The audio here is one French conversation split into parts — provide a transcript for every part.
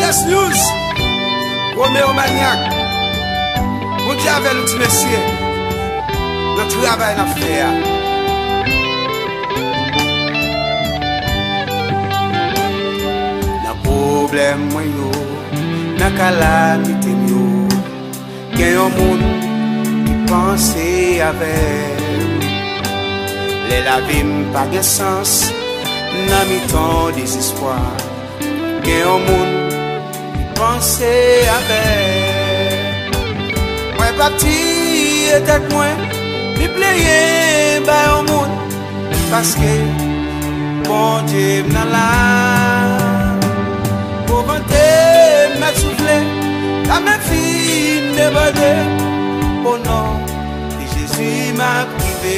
Latest news, Roméo Maniac. Vous dites avec nous, petit monsieur, notre travail à faire. Le problème, moi, la calamité, il y a un monde qui pense avec. La vie n'a pas de sens, n'a mis ton désespoir. Il y a un monde qui pense avec. Moi, parti et tête moi, il plaît au monde. Parce que bon Dieu n'a là. Pour vanter, m'a soufflé, la même fille de bordé. Au nom de Jésus m'a privé.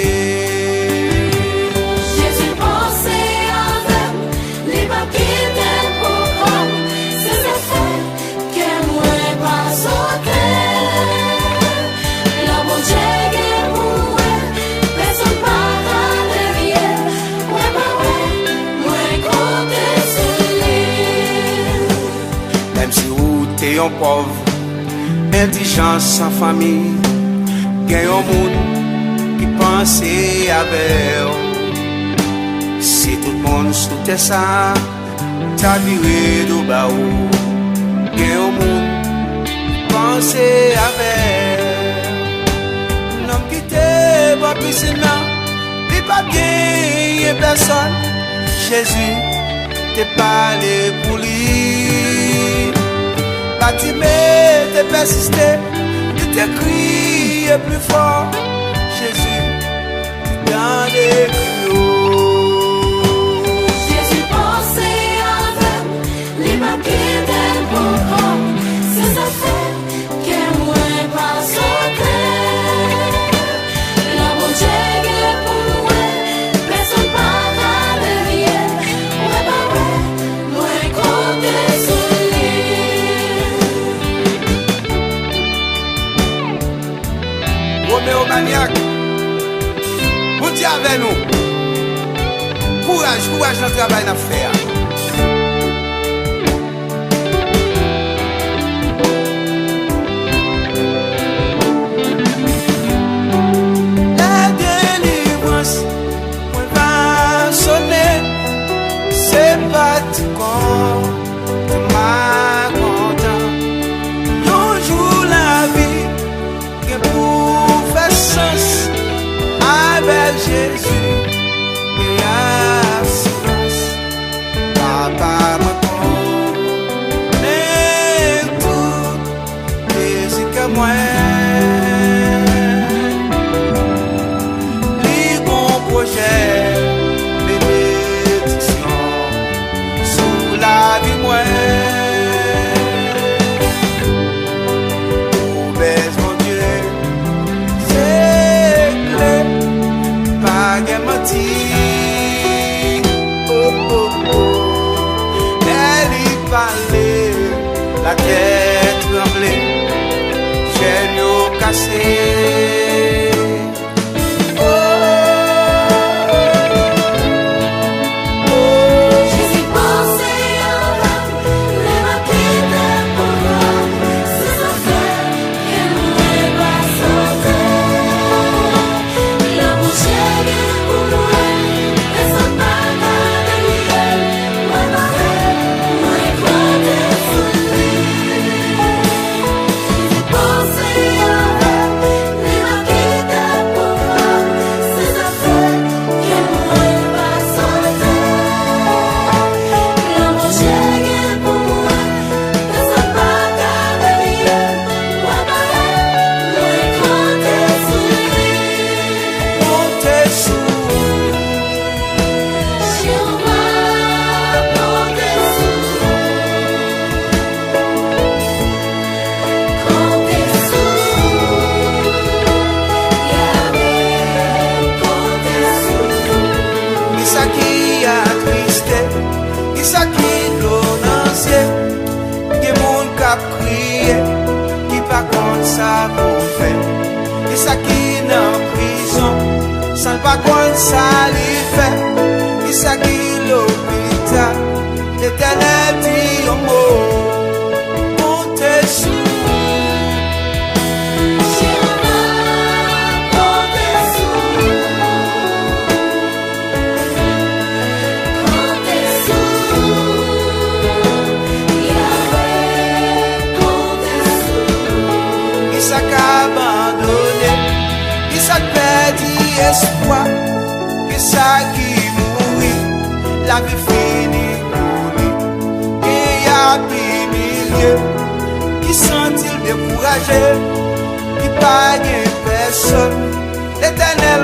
Un pauvre, indigent sans famille, il y a un monde qui pense avec. Si tout le monde souhaitait ça, t'as viré de baou. Il y a un monde qui pense avec. L'homme qui t'est pas piscine, il pas gagné personne. Jésus t'es parlé pour lui. Batimé, t'es persisté, tu t'es crié plus fort. Jésus, dans les cris. Jésus pensait avec les papiers d'un bon homme. C'est ça fait que moi pas sauter. La bonne Dieu pour moi, personne pas à derrière. Ouais, bah ouais, moi compter sur. Roméo Maniac, vous dites avec nous, courage dans le travail à faire. La délivrance, on va sonner, c'est pas tout con, ma content. Un jour la vie, que pour avec Jésus et assurance. Papa me connaît tout, et que moi, les bons projets, bénédictions sous la vie moi. La tête tremblée, j'ai cassé. Oh, oh, oh. Jésus pensait avec les papiers d'un bon homme. C'est ça fait que moi pas sauter. La bouche est pour moi, personne pas à derrière. Moi pas moi compter sur lui. Pensez avec les papiers d'un bon homme. C'est ça fait que moi pas sauter. La bouche est pour moi, personne pas à derrière. Moi pas moi compter sur lui. Comptez sur Sur moi compter sur Yahweh compter sur qui ça qui a tristé, qui ça qui l'onancier, qui moun k'ap crié, qui pas contre ça pour faire, qui ça qui dans prison, sans pas contre ça li fait, qui ça qui l'hôpital, l'Éternel dit un mot. espoir, que ça qui mourit, la vie finie pour lui. Et y a des milliers qui sont-ils découragés, qui pas de personne. L'Éternel